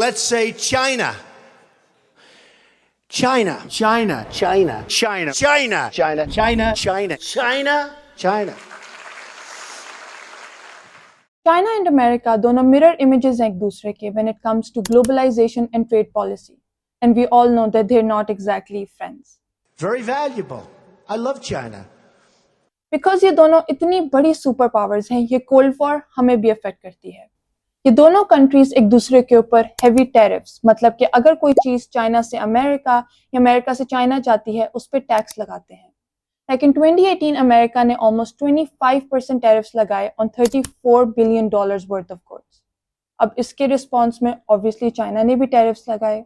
Let's say China. China. China. China. China. China. China. China. China. China. China. China and America दोनों mirror images हैं एक दूसरे के when it comes to globalization and trade policy. And we all know that they're not exactly friends. Very valuable. I love China. Because ये दोनों इतनी बड़ी super powers हैं, ये कोल्ड वॉर हमें भी अफेक्ट करती है. ये दोनों कंट्रीज एक दूसरे के ऊपर हैवी टैरिफ्स, मतलब कि अगर कोई चीज चाइना से अमेरिका या अमेरिका से चाइना जाती है उस पर टैक्स लगाते हैं. Like in 2018, अमेरिका ने almost 25% टैरिफ्स लगाए on $34 billion worth of goods. अब इसके रिस्पॉन्स में ऑब्वियसली चाइना ने भी टैरिफ्स लगाए.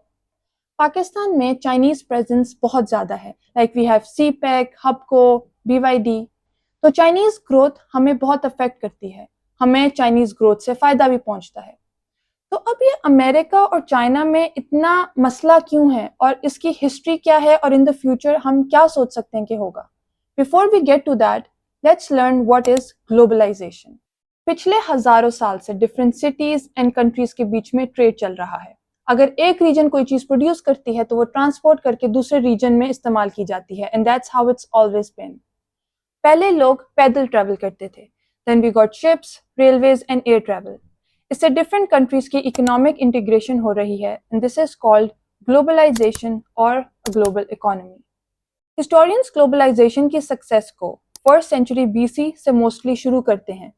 पाकिस्तान में चाइनीज प्रेजेंस बहुत ज़्यादा है. Like we have CPEC, Hubco, BYD. तो चाइनीज ग्रोथ हमें बहुत अफेक्ट करती है. हमें चाइनीज ग्रोथ से फ़ायदा भी पहुंचता है. तो अब ये अमेरिका और चाइना में इतना मसला क्यों है और इसकी हिस्ट्री क्या है और इन द फ्यूचर हम क्या सोच सकते हैं कि होगा. Before we get to that, let's learn what is globalization. पिछले हजारों साल से डिफरेंट सिटीज एंड कंट्रीज के बीच में ट्रेड चल रहा है. अगर एक रीजन कोई चीज प्रोड्यूस करती है तो वो ट्रांसपोर्ट करके दूसरे रीजन में इस्तेमाल की जाती है. And that's how it's always been. पहले लोग पैदल ट्रैवल करते थे. Then we got ships, railways and air travel. इससे डिफरेंट कंट्रीज की इकोनॉमिक इंटीग्रेशन हो रही है and this is called globalisation और ग्लोबल इकोनॉमी. हिस्टोरियंस ग्लोबलाइजेशन की सक्सेस को फर्स्ट सेंचुरी BC से मोस्टली शुरू करते हैं,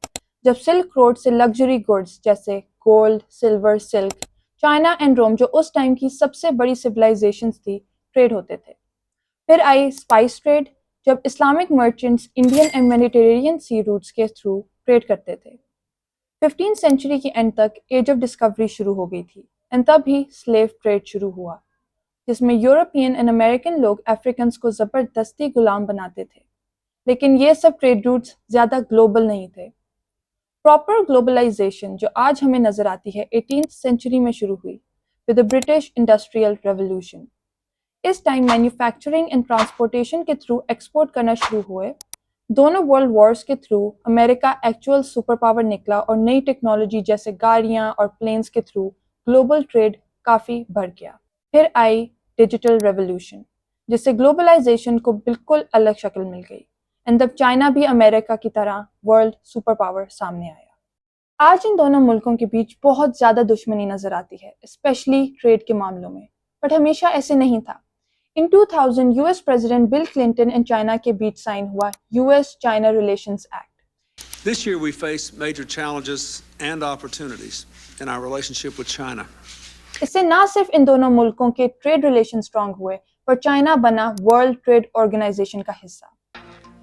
जब सिल्क रोड से लग्जरी गुड्स जैसे gold, silver, silk, China and Rome, जो उस टाइम की सबसे बड़ी सिविलाइजेशंस थी, ट्रेड होते थे. फिर आई स्पाइस ट्रेड, जब Islamic merchants Indian and Mediterranean sea routes के थ्रू ट्रेड करते थे. 15th सेंचुरी के एंड तक एज ऑफ डिस्कवरी शुरू हो गई थी एंड तब ही स्लेव ट्रेड शुरू हुआ, जिसमें यूरोपियन एंड अमेरिकन लोग अफ्रीकन्स को ज़बरदस्ती गुलाम बनाते थे. लेकिन ये सब ट्रेड रूट्स ज़्यादा ग्लोबल नहीं थे. प्रॉपर ग्लोबलाइजेशन जो आज हमें नज़र आती है 18th सेंचुरी में शुरू हुई with the British industrial revolution. इस टाइम मैन्युफैक्चरिंग एंड ट्रांसपोर्टेशन के थ्रू एक्सपोर्ट करना शुरू हुए. दोनों वर्ल्ड वॉर्स के through America actual super power निकला और नई टेक्नोलॉजी जैसे गाड़ियाँ और प्लेन्स के थ्रू ग्लोबल ट्रेड काफ़ी बढ़ गया. फिर आई डिजिटल रेवोल्यूशन, जिससे ग्लोबलाइजेशन को बिल्कुल अलग शक्ल मिल गई एंड तब चाइना भी अमेरिका की तरह वर्ल्ड सुपर पावर सामने आया. आज इन दोनों मुल्कों के बीच बहुत ज़्यादा दुश्मनी नज़र आती है, स्पेशली ट्रेड के मामलों में, बट हमेशा ऐसे नहीं था. इन 2000 US president bill Clinton and China के बीच साइन हुआ US-China Relations Act. This year we face major challenges and opportunities in our relationship with China. इससे ना सिर्फ इन दोनों मुल्कों के ट्रेड रिलेशन स्ट्रांग हुए, पर चाइना बना वर्ल्ड ट्रेड ऑर्गेनाइजेशन का हिस्सा.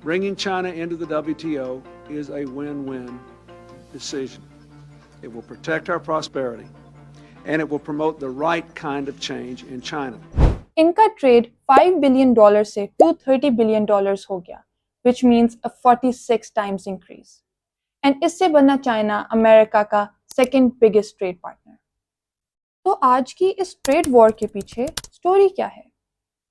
Bringing China into the WTO is a win-win decision. It will protect our prosperity and it will promote the right kind of change in China. इनका trade $5 billion से $230 billion हो गया, which means a 46 times increase. And इससे बना China America का second biggest trade partner. तो आज की इस ट्रेड वॉर के पीछे स्टोरी क्या है?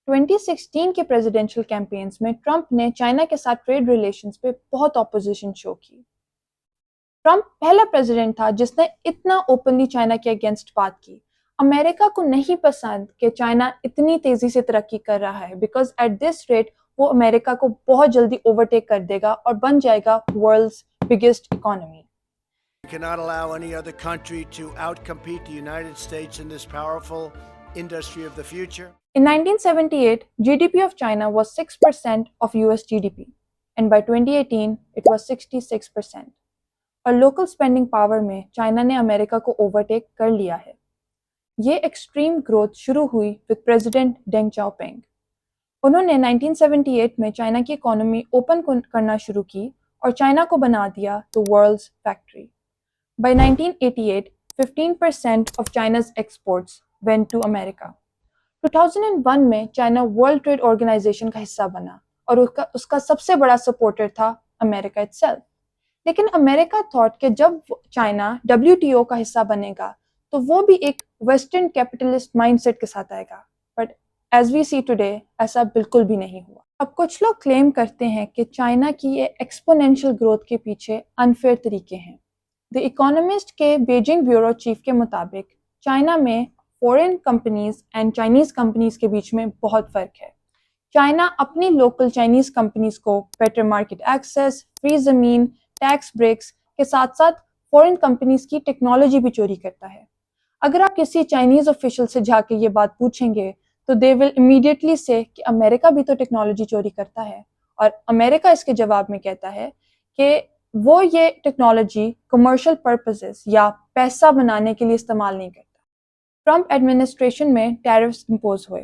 2016 के प्रेसिडेंशियल कैंपेन्स में ट्रंप ने चाइना के साथ ट्रेड रिलेशंस पे बहुत ऑपोजिशन शो की. ट्रंप पहला प्रेसिडेंट था जिसने इतना ओपनली चाइना के अगेंस्ट बात की. अमेरिका को नहीं पसंद कि चाइना इतनी तेजी से तरक्की कर रहा है, बिकॉज एट दिस रेट वो अमेरिका को बहुत जल्दी ओवरटेक कर देगा और बन जाएगा world's biggest economy. We cannot allow any other country to outcompete the United States in this powerful industry of the future. In 1978, GDP of China was 6% of US GDP, and by 2018, it was 66%. और local spending power में China ने America को overtake कर लिया है. ये extreme growth शुरू हुई विद प्रेसिडेंट डेंग चाओपिंग. उन्होंने 1978 में चाइना की इकोनॉमी ओपन करना शुरू की और चाइना को बना दिया the world's factory. By 1988, 15% of China's exports went to America. 2001 में चाइना वर्ल्ड ट्रेड ऑर्गेनाइजेशन का हिस्सा बना और उसका सबसे बड़ा सपोर्टर था अमेरिका itself. लेकिन अमेरिका थॉट कि जब चाइना WTO का हिस्सा बनेगा तो वो भी एक वेस्टर्न कैपिटलिस्ट माइंडसेट के साथ आएगा. But as we see today ऐसा बिल्कुल भी नहीं हुआ. अब कुछ लोग क्लेम करते हैं कि चाइना की ये एक्सपोनेंशियल ग्रोथ के पीछे अनफेयर तरीके हैं. द इकोनॉमिस्ट के बीजिंग ब्यूरो चीफ के मुताबिक चाइना में فورن کمپنیز اینڈ چائنیز کمپنیز کے بیچ میں بہت فرق ہے. چائنا اپنی لوکل چائنیز کمپنیز کو بیٹر مارکیٹ ایکسیس، فری زمین، ٹیکس بریکس کے ساتھ ساتھ فورن کمپنیز کی ٹیکنالوجی بھی چوری کرتا ہے. اگر آپ کسی چائنیز آفیشل سے جا کے یہ بات پوچھیں گے تو دے ول امیڈیٹلی سے کہ امریکہ بھی تو ٹیکنالوجی چوری کرتا ہے، اور امریکہ اس کے جواب میں کہتا ہے کہ وہ یہ ٹیکنالوجی کمرشل پرپزز یا پیسہ بنانے کے لیے استعمال نہیں کرتا. ٹرمپ ایڈمنسٹریشن میں ٹیرفز امپوز ہوئے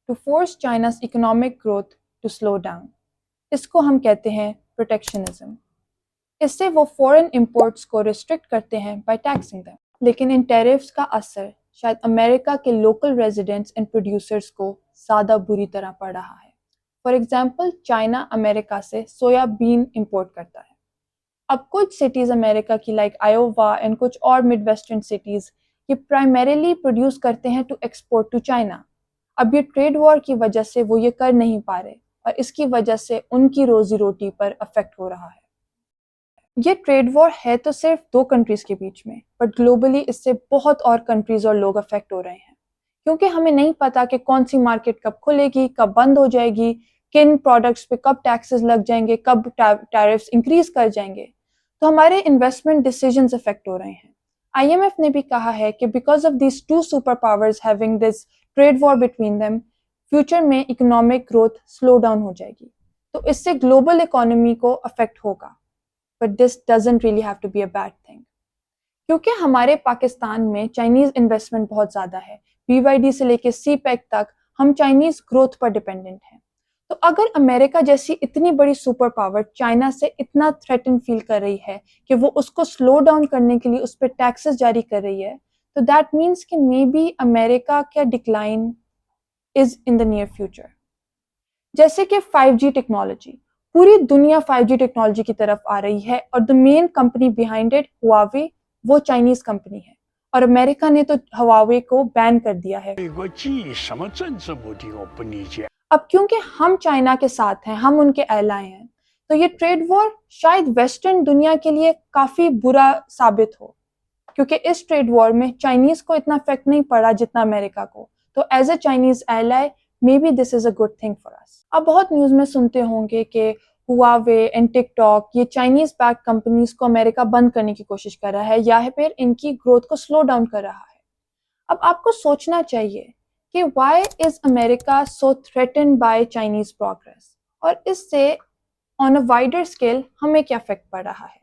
to force China's economic growth to slow down. اس کو ہم کہتے ہیں پروٹیکشنزم. اس سے وہ فورن امپورٹس کو ریسٹرکٹ کرتے ہیں بائی ٹیکسنگ دیم. لیکن ان ٹیرفز کا اثر شاید امریکہ کے لوکل ریزیڈنٹس اینڈ پروڈیوسرز کو زیادہ بری طرح پڑ رہا ہے. فار ایگزامپل چائنا امریکہ سے سویا بین امپورٹ کرتا ہے. اب کچھ سٹیز امریکہ کی لائک آئیووا اینڈ کچھ اور مڈ ویسٹرن سٹیز یہ پرائمریلی پروڈیوس کرتے ہیں ٹو ایکسپورٹ ٹو چائنا. اب یہ ٹریڈ وار کی وجہ سے وہ یہ کر نہیں پا رہے اور اس کی وجہ سے ان کی روزی روٹی پر افیکٹ ہو رہا ہے. یہ ٹریڈ وار ہے تو صرف 2 کنٹریز کے بیچ میں، بٹ گلوبلی اس سے بہت اور کنٹریز اور لوگ افیکٹ ہو رہے ہیں، کیونکہ ہمیں نہیں پتا کہ کون سی مارکیٹ کب کھلے گی، کب بند ہو جائے گی، کن پروڈکٹس پہ کب ٹیکسز لگ جائیں گے، کب ٹیرفز انکریز کر جائیں گے. تو ہمارے انویسٹمنٹ ڈیسیجنز افیکٹ ہو رہے ہیں. IMF نے بھی کہا ہے کہ because of these 2 super powers having this trade war between them, future میں اکنامک گروتھ سلو ڈاؤن ہو جائے گی. تو اس سے گلوبل اکانومی کو افیکٹ ہوگا. But this doesn't really have to be a bad thing. کیونکہ ہمارے پاکستان میں چائنیز انویسٹمنٹ بہت زیادہ ہے. BYD سے لے کے سی پیک تک ہم چائنیز گروتھ پر ڈیپینڈنٹ ہیں. تو اگر امریکہ جیسی اتنی بڑی سپر پاور چائنا سے اتنا تھریٹن فیل کر رہی ہے کہ وہ اس کو سلو ڈاؤن کرنے کے لیے اس پہ ٹیکسز جاری کر رہی ہے، تو دیٹ مینس کہ مے بی امریکہ کا decline is in the near future. جیسے کہ 5G ٹیکنالوجی، پوری دنیا 5G ٹیکنالوجی کی طرف آ رہی ہے اور the main company behind it Huawei وہ چائنیز کمپنی ہے، اور امریکہ نے تو ہواوے کو بین کر دیا ہے. اب کیونکہ ہم چائنا کے ساتھ ہیں، ہم ان کے ایلائی ہیں، تو یہ ٹریڈ وار شاید ویسٹرن دنیا کے لیے کافی برا ثابت ہو، کیونکہ اس ٹریڈ وار میں چائنیز کو اتنا افیکٹ نہیں پڑا جتنا امریکہ کو. تو as a Chinese ally may be this is a good thing for us. آپ بہت نیوز میں سنتے ہوں گے کہ ہواوے اینڈ ٹک ٹاک یہ چائنیز بیک کمپنیز کو امریکہ بند کرنے کی کوشش کر رہا ہے یا پھر ان کی گروتھ کو سلو ڈاؤن کر رہا ہے. اب آپ کو سوچنا چاہیے کہ why is America so threatened by Chinese progress, اور اس سے آن اے وائڈر اسکیل ہمیں کیا افیکٹ پڑ رہا ہے.